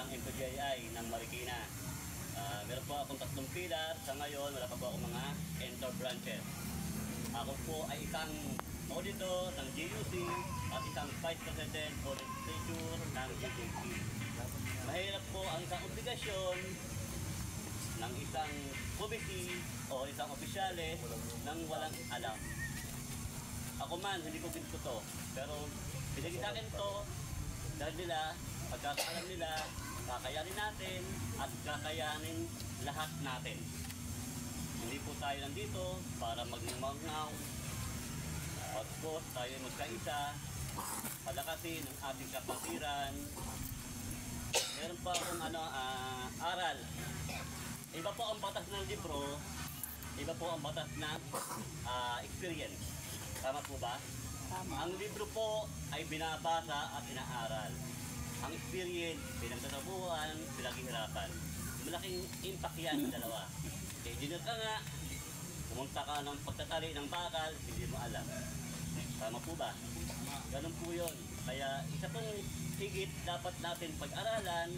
ng MPGII ng Marikina. Meron po akong 3 pilar. Sa ngayon, wala pa po akong mga enter branches. Ako po ay isang auditor ng GUC at isang vice president o legislature ng GJC. Mahirap po ang isang obligasyon ng isang committee o isang opisyales nang walang alam. Ako man, hindi ko gusto to, pero binigay sa akin to dahil nila, pagkakaalam nila, kakayanin natin at kakayanin lahat natin. Hindi po tayo nandito para magmangaw. Pagkos tayo magkaisa, palakasin ang ating kapatiran. Meron pa akong aral. Iba po ang batas ng libro, iba po ang batas ng experience. Tama po ba? Tama. Ang libro po ay binabasa at inaaral. Ang experience, pinagtatabuhan, pinaghihirapan. Malaking impact yan sa dalawa. Engineer ka nga, pumunta ka ng pagtatali ng bakal, hindi mo alam. Tama po ba? Ganun po yun. Kaya isa pong higit dapat natin pag-aralan,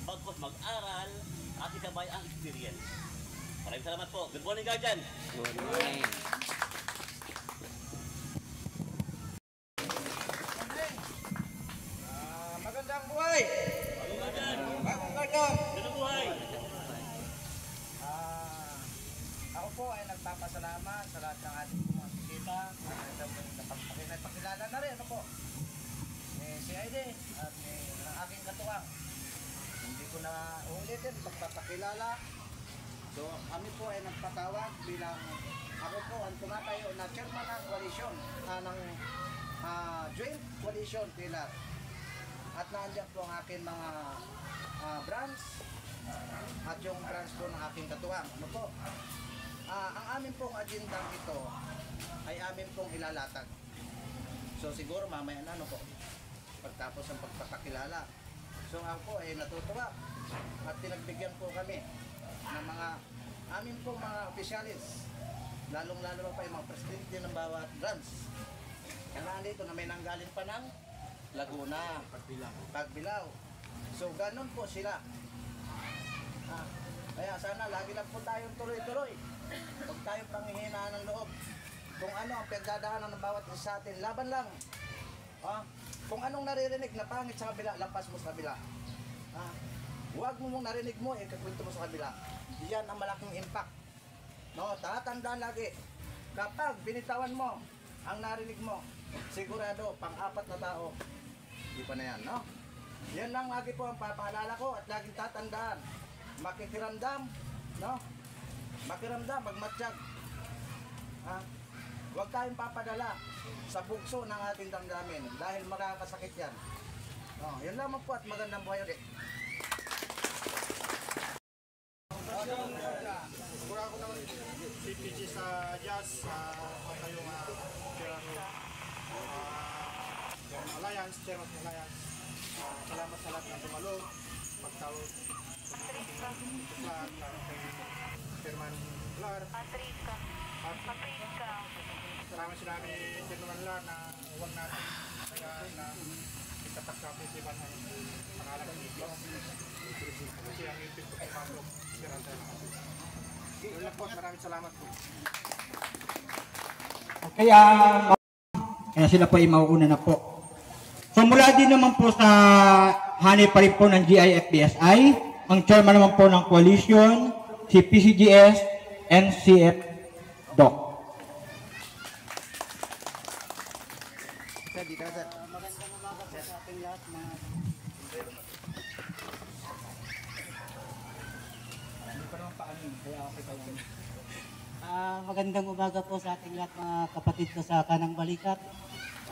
bagkos mag-aral, at isabay ang experience. Maraming salamat po. Good morning, Guardian! Good morning! Magandang buhay! Bagong Guardian! Bagong Guardian! Magandang buhay! Ako po ay nagpapasalamat sa lahat ng ating mga bisita at napakilala na rin ako po si Aide at ng aking katuwang. Hindi ko na ulitin pagpapakilala. So kami po ay nagpatawag bilang ako po ang tumatayo na chairman ng coalition ng joint coalition pillar. At nandiyan po ang aking mga branch at yung branch po ng aking katuwang. Ano po? Ang amin pong agenda ito ay amin pong ilalatag. So siguro mamaya na po pagtapos ang pagpapakilala. So ako po ay natutuwa at pinagbigyan po kami ng mga amin pong mga opisyalis, lalong-lalo pa yung mga presidente ng bawat branch. Kaya dito na may nanggaling pa ng Laguna, Pagbilao. So ganun po sila. Kaya sana lagi lang po tayong tuloy-tuloy. Huwag tayong panghihinaan ng loob. Kung ano ang pagdadaanan ng bawat isa sa atin, laban lang. Kung anong naririnig na pangit sa kabila, lampas mo sa kabila. Huwag mo mong narinig mo, ikakwento mo sa kabila. Yan ang malaking impact. No, tatandaan lagi. Kapag binitawan mo ang narinig mo, sigurado, pang-apat na tao, di pa na yan, no? Yan lang lagi po ang papaalala ko at laging tatandaan. Makikiramdam, no? Makiramdam, magmatsyag. Huwag tayong papadala sa bugso ng ating damdamin dahil makakasakit yan. No, yan lamang po at magandang buhay ulit. Siguro ako naman CPG sa Jazz, kayong Alliance, Chairman ng Alliance. Salamat sa lahat ng tumalo, pagtawag sa kay Chairman Lar. Salamat sila ni Chairman Lar na huwag natin na itatak sa pisipan ang pangalan ng ito. Kasi ang YouTube ko pumapok, siranda ng atin. Yun lang po, maraming salamat po. Kaya sila po ay mauuna na po. So mula din naman po sa hanay pa rin po ng GIFBSI, ang chairman naman po ng coalition, si PCGS and CF Doc. Magandang umaga po sa ating lahat mga magandang umaga po sa ating lahat mga kapatid ko sa Kanang Balikat.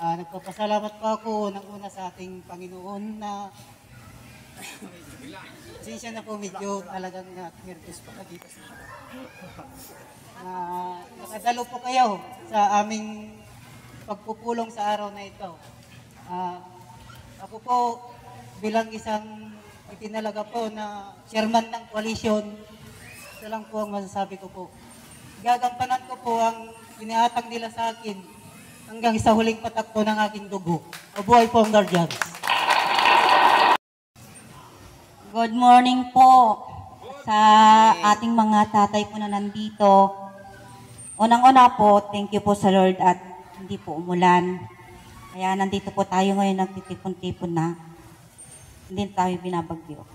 Nagpapasalamat po ako unang-una sa ating Panginoon na sinsya na po medyo talagang nervous pa na dito. Nakadalo po kayo sa aming pagpupulong sa araw na ito. Ako po bilang isang itinalaga po na chairman ng coalition, ito lang po ang masasabi ko po. Gagampanan ko po ang iniatang nila sa akin hanggang sa huling patak po ng aking dugo. Mabuhay po ang Guardians. Good morning po sa ating mga tatay po na nandito. Unang-una po, thank you po sa Lord at hindi po umulan. Kaya nandito po tayo ngayon nagtitipon-tipon na. Hindi tayo binabagyo.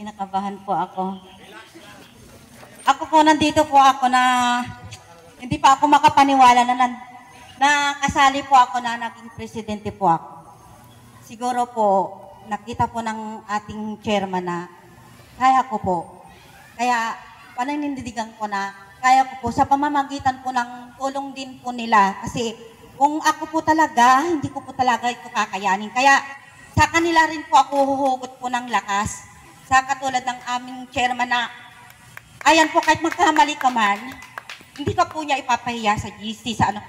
Kinakabahan po ako. Ako po, nandito po ako na hindi pa ako makapaniwala na kasali po ako na naging presidente po ako. Siguro po, nakita po ng ating chairman na kaya ko po. Kaya pananindigan ko na kaya ko po sa pamamagitan po ng tulong din po nila. Kasi kung ako po talaga, hindi ko po talaga ito kakayanin. Kaya sa kanila rin po ako huhugot po ng lakas. Sa katulad ng aming chairman na, ayan po, kahit magkamali ka man, hindi ka po niya ipapahiya sa GC, sa ano.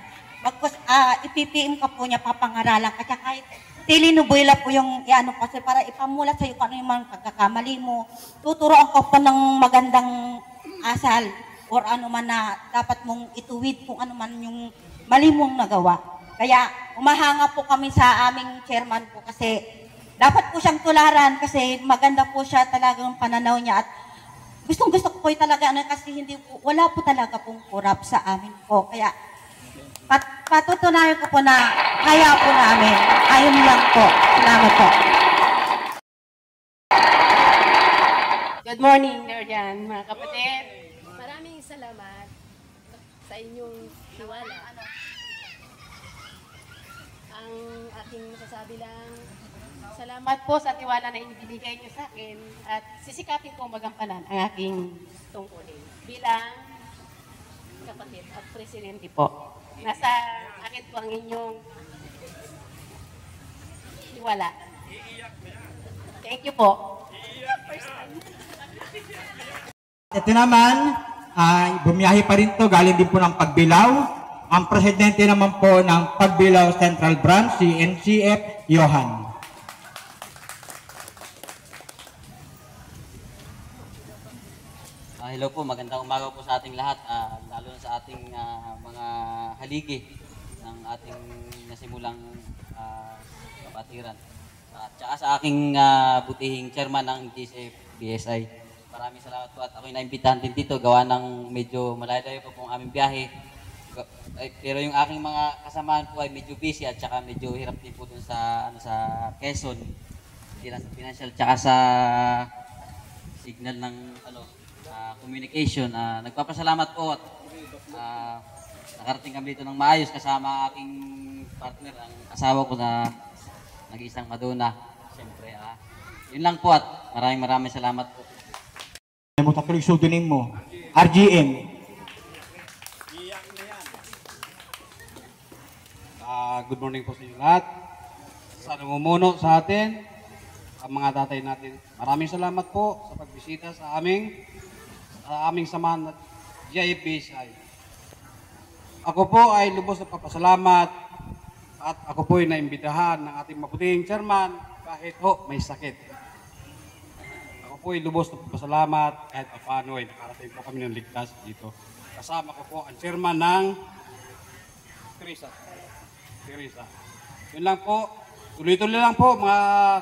Ipipm ka po niya, papangaralan ka. Kahit tilinubuela po yung ano kasi para ipamulat sa'yo kung ano yung mga pagkakamali mo. Tuturoan ka po ng magandang asal or ano man na dapat mong ituwid kung ano man yung mali mong nagawa. Kaya umahanga po kami sa aming chairman po kasi dapat po siyang tularan kasi maganda po siya talagang pananaw niya at gustong-gusto ko po talaga ano, kasi hindi po, wala po talaga pong kurap sa amin po. Kaya patutunayan ko po na kaya po namin. Ayun lang po. Salamat po. Good morning, Lorjan, mga kapatid. Maraming salamat sa inyong tiwala. Ang aking masasabi lang, Salamat po sa tiwala na inibigay niyo sa akin at sisikapin ko magampanan ang aking tungkulin bilang kapatid at presidente po. Nasa akin po ang inyong tiwala. Thank you po. Ito naman, ay bumiyahe pa rin to, galing din po ng Pagbilao. Ang presidente naman po ng Pagbilao Central Branch, si NCF Johan. Hello po, magandang umaga po sa ating lahat, lalo na sa ating mga haligi ng ating nasimulang kapatiran. At saka sa aking butihing chairman ng GCF-BSI. Maraming salamat po at ako'y naimbitahan din dito gawa ng medyo malayo po pong aming biyahe. Pero yung aking mga kasamahan po ay medyo busy at saka medyo hirap din po dun sa Quezon. Hindi lang sa financial tsaka sa signal ng communication. Nagpapasalamat po at nakarating kami dito ng maayos kasama aking partner, ang asawa ko na nag-iisang Madonna. Siyempre, yun lang po at maraming salamat po. Mo tatuloy pseudonym mo. RGM. Good morning po sa inyo lahat. Sa namumuno sa atin, ang mga tatay natin. Maraming salamat po sa pagbisita sa aming samahan at GIF-BSI. Ako po ay lubos na papasalamat at ako po ay naimbitahan ng ating mabuting chairman kahit may sakit. Ako po ay lubos na papasalamat kahit paano ay nakarating po kami ng ligtas dito. Kasama ko po ang chairman ng Teresa. Yun lang po. Tuloy-tuloy lang po mga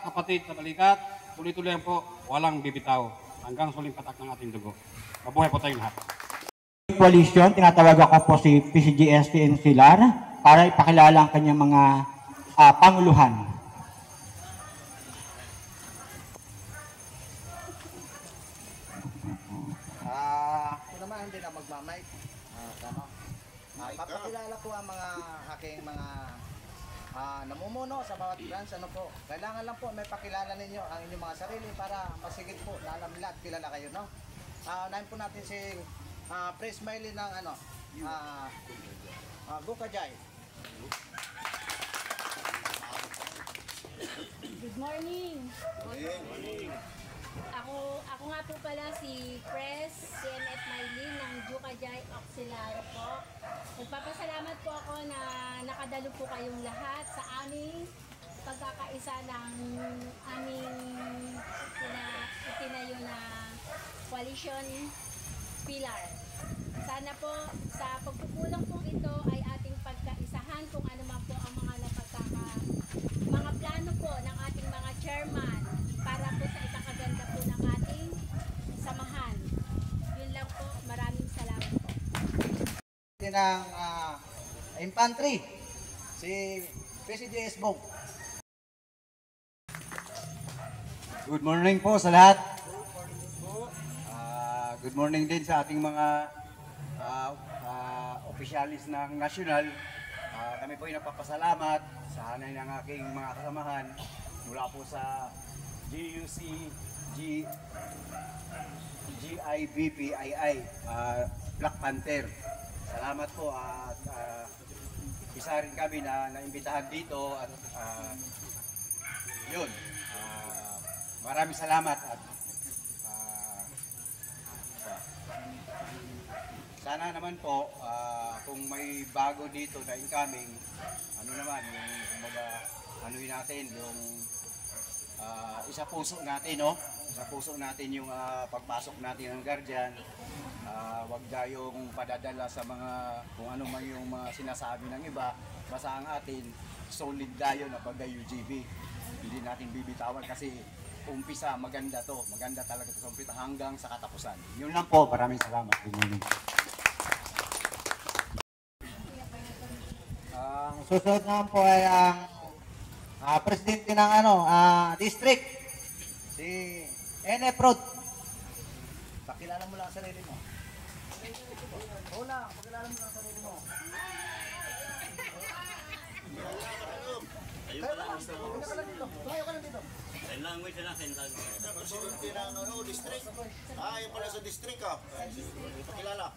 kapatid sa balikat. Tuloy-tuloy lang po. Walang bibitaw. Hanggang suling patak ng ating dugo. Mabuhay po tayong lahat. Coalition, tinatawag ako po si PCGS Silar para ipakilala ang kanyang mga panguluhan. Ako naman hindi na magmamay. Papakilala ko ang mga aking mga namumuno sa bawat branch. Ano po, kailangan lang po may pakilala ninyo ang inyong mga sarili para masigit po na alam nila at kilala kayo, no? Unahin po natin si Pres Miley ng Gukajay. good morning. Ako nga po pala si Pres CNF Maylin ng Jukajay Auxiliary po. Nagpapasalamat po ako na nakadalo po kayong lahat sa aming pagkakaisa ng aming itinayo na coalition pillar. Sana po sa pagpupulong po ito ay ating pagkaisahan kung ano man po ang mga plano po ng ating mga ng infantry, si PCGS Bong. Good morning po sa lahat. Good morning din sa ating mga opisyalis ng nasyonal. Kami po ay nagpapasalamat sa hanay ng aking mga kasamahan mula po sa GUC, GIBPII, Black Panther. Salamat po at isa rin kami na naimbitahan dito at yun. Maraming salamat at sana naman po kung may bago dito na incoming, ano naman yung kumbaga anuhin natin yung isa puso natin, no? Isa puso natin yung pagpasok natin ng guardian. Wag tayong padadala sa mga kung ano man yung mga sinasabi ng iba. Basta ang atin solid tayo na bagay UGB. Hindi natin bibitawan kasi umpisa maganda to. Maganda talaga to sa umpisa hanggang sa katapusan. Yun lang po. Maraming salamat. Good morning. Ang susunod naman po ay ang presidente ng district, si NF Road. Pakilala mo lang ang sarili mo. Oo lang, pakilala mo lang ang sarili mo. Ayun ka lang. Tumayo ka lang dito. Sign language na, sign language. Presidente ng district. Yung pala sa district Pakilala.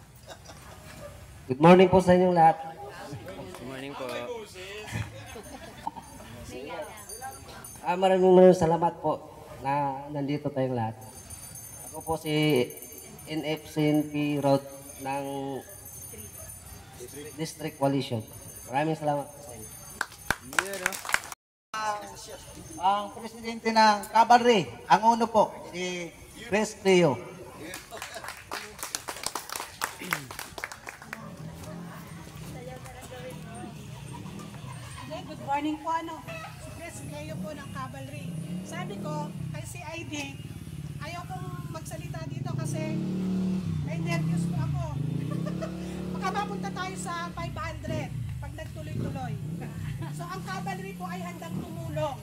Good morning po sa inyong lahat. Good morning po. Maraming salamat po na nandito tayong lahat. Ako po si NFCNP Road ng District Coalition. Maraming salamat po sa inyo. Ang presidente ng Cavalry, ang uno po, si Chris Cleo. Good morning po, si Chris Cleo po ng Cavalry. Sabi ko, kay si ID, ayaw kong magsalita dito kasi may nervous po ako. Baka mapunta tayo sa 500 pag nagtuloy-tuloy. So ang Cavalry po ay handang tumulong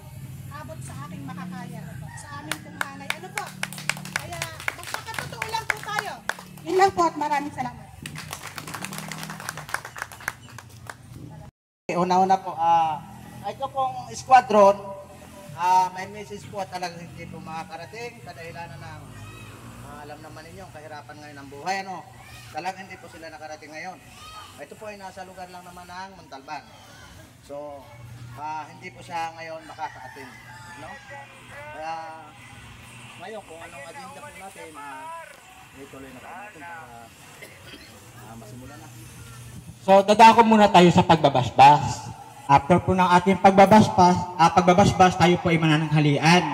abot sa aking makakaya, sa aming kumhanay. Ano po? Kaya magpakatotoo lang po tayo. Yun lang po at maraming salamat. Una-una po, ito pong squadron, may message po at talagang hindi po makakarating kadahilanan ng alam naman ninyo ang kahirapan ngayon ng buhay, talagang hindi po sila nakarating ngayon. Ito po ay nasa lugar lang naman ng Montalban. So, hindi po siya ngayon makaka-attend, Kaya ngayon kung anong agenda po natin, ituloy na po natin para masimulan na. So, dadako muna tayo sa pagbabasbas. After po ng ating pagbabasbas, tayo po ay manananghalian.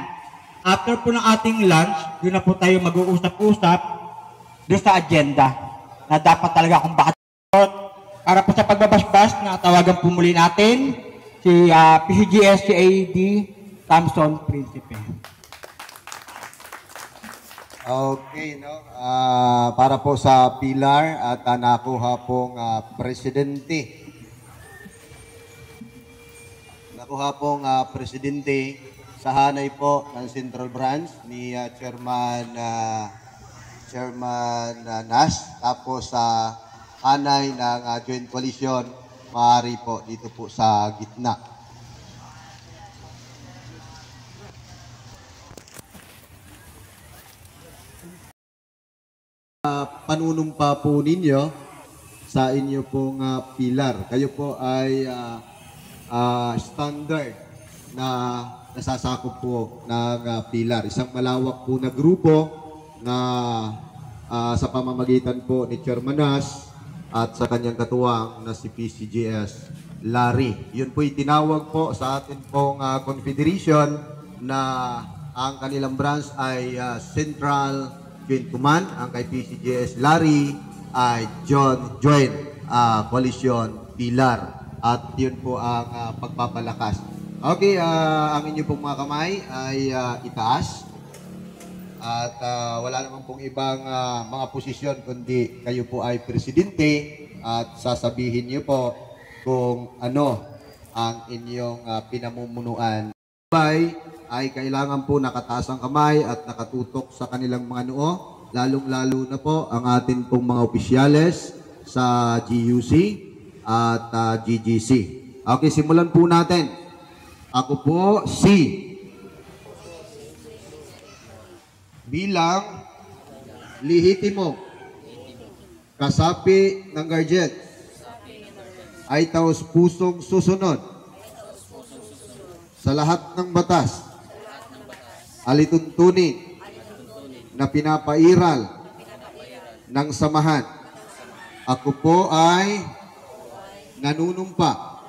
After po ng ating lunch, doon na po tayo mag-uusap-usap doon sa agenda na dapat talaga kung bakit para po sa pagbabasbas na tawagan po muli natin si PCGS CAD Thompson Principe. Okay, para po sa pilar at nakuha pong presidente. Nakuha pong presidente sa hanay po ng Central Branch ni Chairman Nash. Tapos sa hanay ng Joint Coalition, maaari po dito po sa gitna. Panunumpa po ninyo sa inyo pong pilar. Kayo po ay standard na nasasakop po ng pilar. Isang malawak po na grupo na sa pamamagitan po ni Chairman Nash at sa kanyang katuwang na si PCGS Larry. Yun po tinawag po sa atin pong confederation na ang kanilang branch ay Central Joint Command, ang kay PCGS Larry ay Joint Coalition Pilar. At yun po ang pagpapalakas. Okay, ang inyo pong mga kamay ay itaas. At wala naman pong ibang mga posisyon kundi kayo po ay presidente at sasabihin niyo po kung ano ang inyong pinamumunuan. Ay kailangan po nakataas ang kamay at nakatutok sa kanilang mga noo, lalong-lalo na po ang atin pong mga opisyales sa GUC at GGC. Okay, simulan po natin. Ako po si bilang lihitimo kasapi ng guardian ay taus-pusong susunod sa lahat ng batas, alituntunin na pinapairal ng samahan. Ako po ay nanunumpa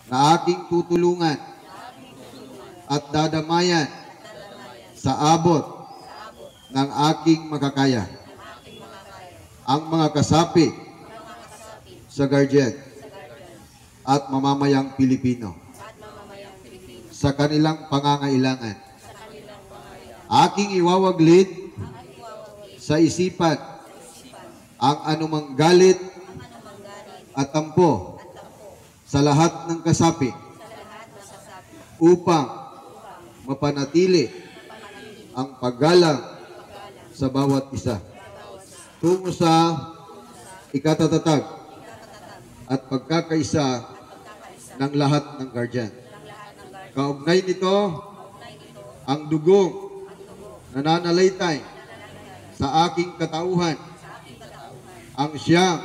na aking tutulungan at dadamayan sa abot ng aking makakaya ang mga kasapi sa guardian at mamamayang Pilipino sa kanilang pangangailangan. Aking iwawaglit sa isipan ang anumang galit at tampo sa lahat ng kasapi upang mapanatili ang paggalang sa bawat isa tungo sa ikatatag at pagkakaisa ng lahat ng guardian. Kaugnay nito ang dugong nananalaytay sa aking katauhan ang siyang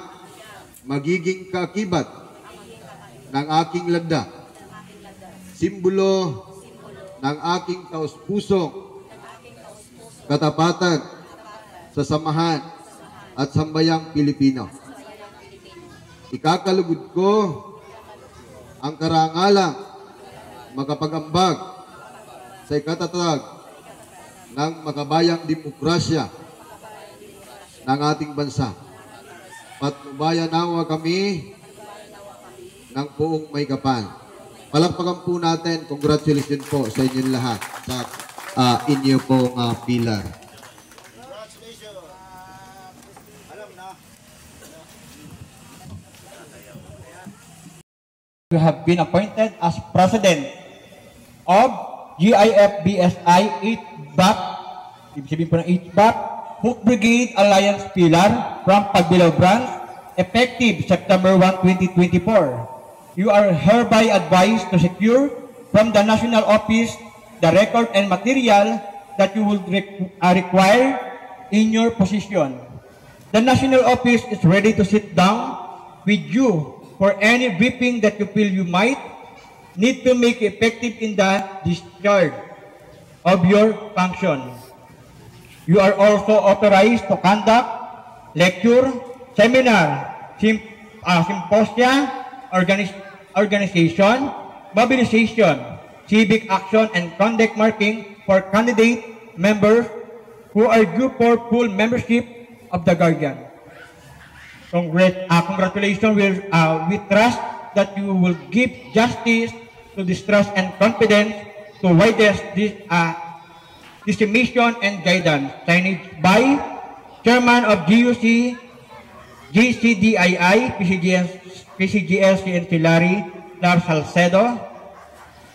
magiging kaakibat ng aking lagda, simbolo ng aking taus-pusong katapatan sa samahan at sambayang Pilipino. Ikakalugod ko ang karangalang makapag-ambag sa ikatatag ng makabayang demokrasya ng ating bansa. Patnubayan nawa kami ng buong may kapal. Palakpakan po natin, congratulations po sa inyong lahat sa inyo pong pilar. You have been appointed as President of GIFBSI 8 BAP, ibig sabihin po ng 8 BAP, Hook Brigade Alliance Pilar from Pagbilao Branch, effective September 1, 2024. You are hereby advised to secure from the National Office the record and material that you will require in your position. The National Office is ready to sit down with you for any briefing that you feel you might need to make effective in the discharge of your function. You are also authorized to conduct lecture, seminar, symposia, organization, mobilization, civic action, and conduct marking for candidate members who are due for full membership of the Guardian. Congratulations. We trust that you will give justice to this trust and confidence to widest dissemination and guidance. Signed by Chairman of GUC, GCDII, PCGS, CNC Larry, Lars Salcedo,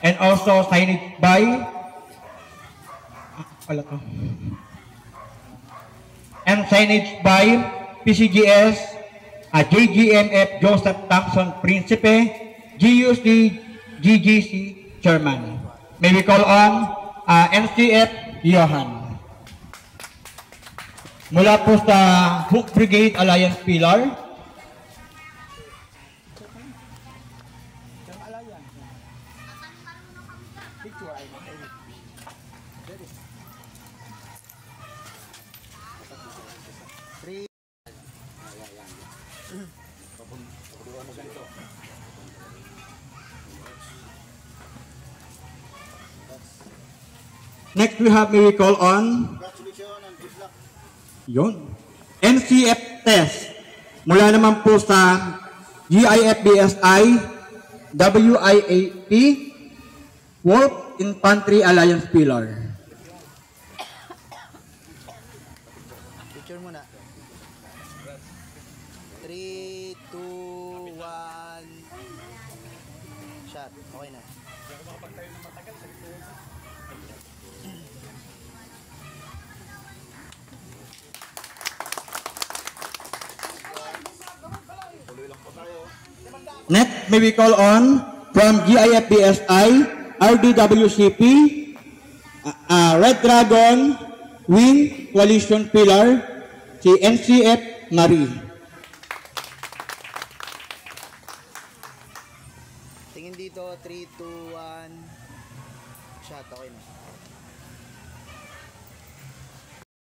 and also signed by PCGS, JGMF Joseph Thompson Principe, GUC, GGC Chairman. May we call on NCF Johan. Mula po sa Hook Brigade Alliance Pilar, next we have, may we call on NCF test. Mula naman po sa GIFBSI, WIAP, Wolf Infantry Alliance Pilar. Picture muna. 3, 2, Next, may we call on from GIFBSI, RDWCP, Red Dragon, Wing, Coalition Pillar, si NCF Marie. Tingin dito, 3, 2, 1. Shot, okay na.